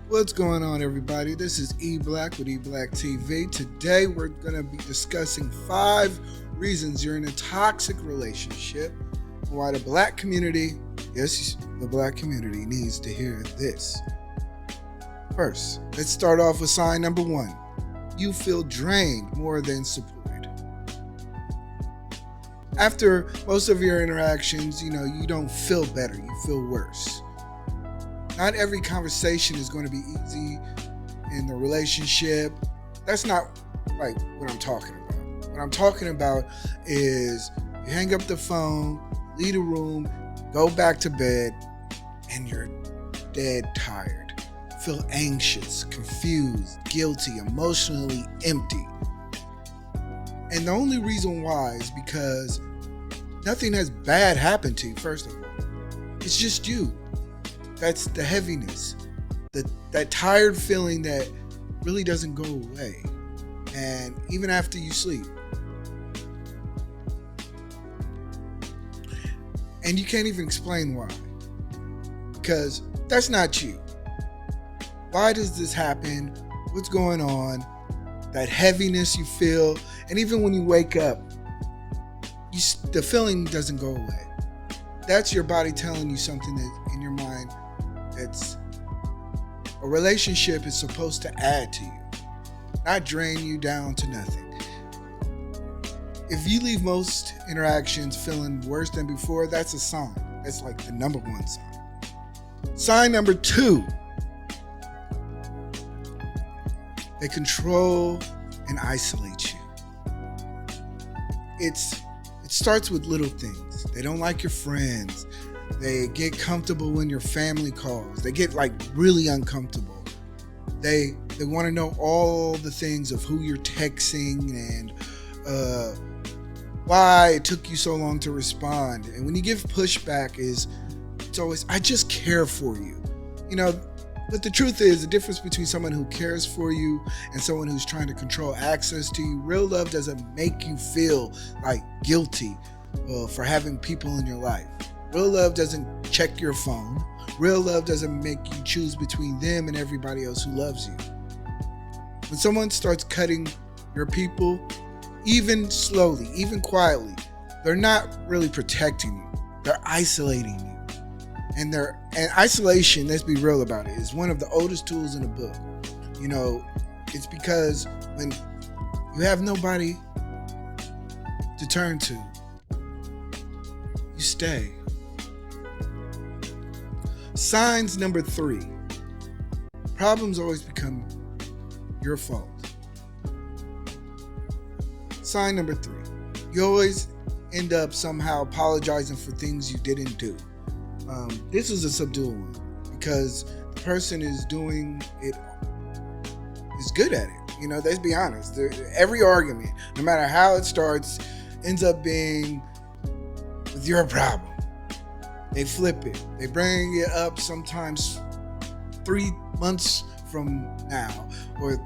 What's going on, everybody? This is eBlack with eBlack TV. Today, we're going to be discussing 5 reasons you're in a toxic relationship and why the black community, yes, the black community needs to hear this. First, let's start off with sign number 1. You feel drained more than supported. After most of your interactions, you don't feel better, you feel worse. Not every conversation is going to be easy in the relationship. That's not like what I'm talking about. What I'm talking about is you hang up the phone, leave the room, go back to bed, and you're dead tired. Feel anxious, confused, guilty, emotionally empty. And the only reason why is because nothing has bad happened to you, first of all. It's just you. That's the heaviness, that tired feeling that really doesn't go away, and even after you sleep. And you can't even explain why, because that's not you. Why does this happen? What's going on? That heaviness you feel, and even when you wake up, the feeling doesn't go away. That's your body telling you something that in your mind. A relationship is supposed to add to you, not drain you down to nothing. If you leave most interactions feeling worse than before, that's a sign. That's like the number 1 sign. Sign number 2, they control and isolate you. It starts with little things. They don't like your friends. They get comfortable when your family calls. They get really uncomfortable. They want to know all the things of who you're texting and why it took you so long to respond. And when you give pushback, it's always, I just care for you. But the truth is, the difference between someone who cares for you and someone who's trying to control access to you, real love doesn't make you feel guilty for having people in your life. Real love doesn't check your phone. Real love doesn't make you choose between them and everybody else who loves you. When someone starts cutting your people, even slowly, even quietly, they're not really protecting you. They're isolating you. And isolation, let's be real about it, is one of the oldest tools in the book. It's because when you have nobody to turn to, you stay. Signs number 3. Problems always become your fault. Sign number 3. You always end up somehow apologizing for things you didn't do. This is a subdual one because the person is doing it, is good at it. Let's be honest. Every argument, no matter how it starts, ends up being with your problem. They flip it. They bring it up sometimes 3 months from now or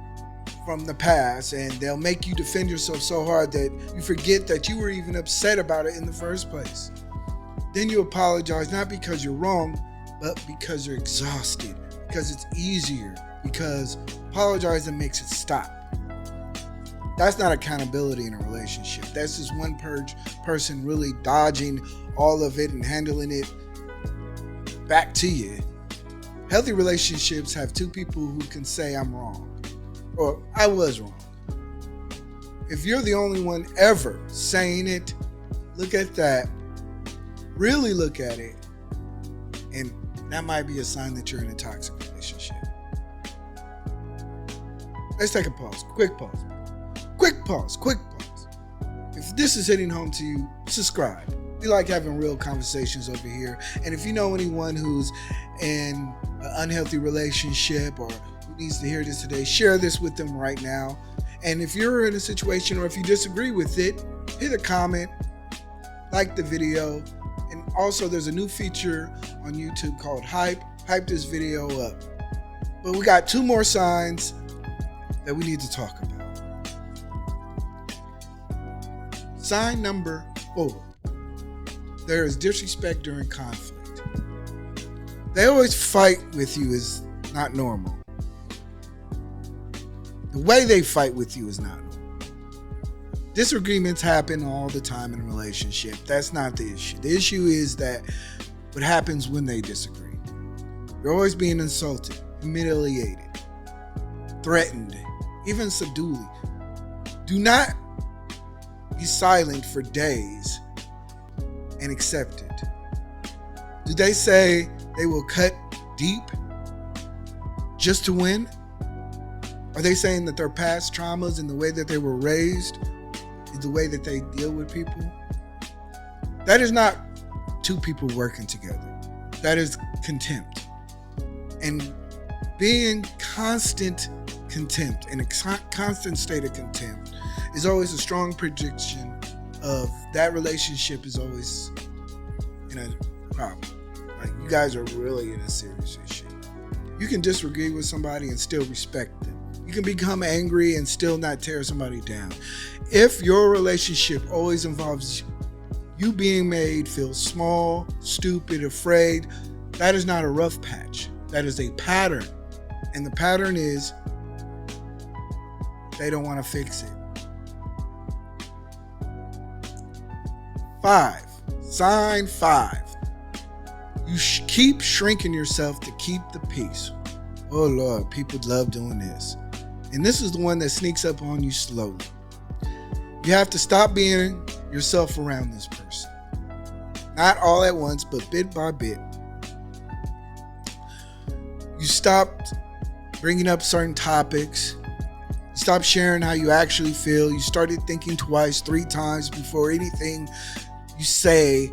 from the past, and they'll make you defend yourself so hard that you forget that you were even upset about it in the first place. Then you apologize, not because you're wrong, but because you're exhausted, because it's easier, because apologizing makes it stop. That's not accountability in a relationship. That's just one person really dodging all of it and handling it back to you. Healthy relationships have 2 people who can say, I'm wrong, or I was wrong. If you're the only one ever saying it, look at that. Really look at it. And that might be a sign that you're in a toxic relationship. Let's take a pause. Quick pause. If this is hitting home to you, subscribe. We like having real conversations over here. And if you know anyone who's in an unhealthy relationship or who needs to hear this today, share this with them right now. And if you're in a situation or if you disagree with it, hit a comment, like the video. And also there's a new feature on YouTube called Hype. Hype this video up. But we got 2 more signs that we need to talk about. Sign number 4. There is disrespect during conflict. They always fight with you is not normal. The way they fight with you is not normal. Disagreements happen all the time in a relationship. That's not the issue. The issue is that what happens when they disagree. You're always being insulted, humiliated, threatened, even subdued. Do not be silent for days and accept it. Do they say they will cut deep just to win? Are they saying that their past traumas and the way that they were raised is the way that they deal with people? That is not two people working together. That is contempt. And being constant contempt, in a constant state of contempt, is always a strong prediction of that relationship is always in a problem. Like, you guys are really in a serious issue. You can disagree with somebody and still respect them. You can become angry and still not tear somebody down. If your relationship always involves you being made feel small, stupid, afraid, that is not a rough patch. That is a pattern. And the pattern is they don't want to fix it. 5. Sign 5. You keep shrinking yourself to keep the peace. Oh Lord, people love doing this. And this is the one that sneaks up on you slowly. You have to stop being yourself around this person. Not all at once, but bit by bit. You stopped bringing up certain topics. You stopped sharing how you actually feel. You started thinking twice, 3 times before anything you say,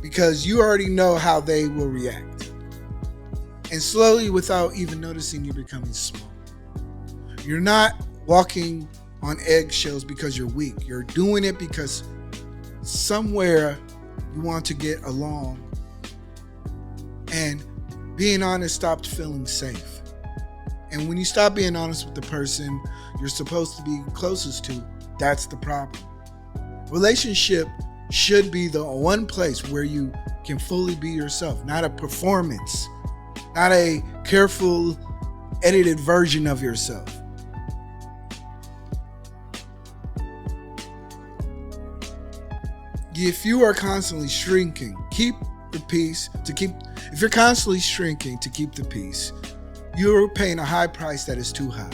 because you already know how they will react. And slowly, without even noticing, you're becoming small. You're not walking on eggshells because you're weak. You're doing it because somewhere you want to get along. And being honest stopped feeling safe. And when you stop being honest with the person you're supposed to be closest to, that's the problem. Relationship should be the one place where you can fully be yourself, not a performance, not a careful, edited version of yourself. If you are constantly shrinking, keep the peace if you're constantly shrinking to keep the peace, you're paying a high price that is too high.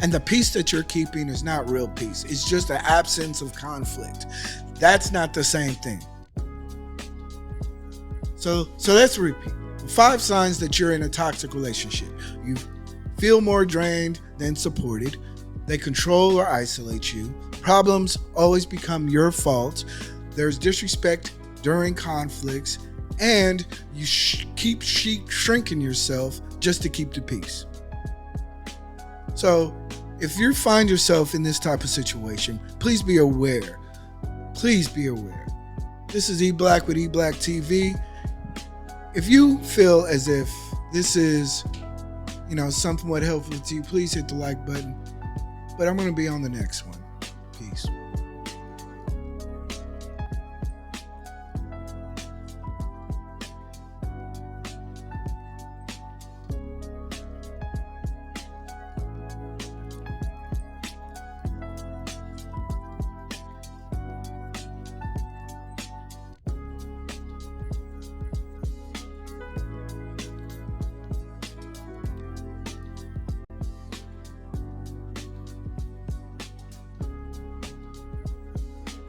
And the peace that you're keeping is not real peace. It's just an absence of conflict. That's not the same thing. So let's repeat. 5 signs that you're in a toxic relationship. You feel more drained than supported. They control or isolate you. Problems always become your fault. There's disrespect during conflicts. And you keep shrinking yourself just to keep the peace. So if you find yourself in this type of situation, please be aware. Please be aware. This is eBlack with eBlack TV. If you feel as if this is, somewhat helpful to you, please hit the like button. But I'm going to be on the next one. Peace.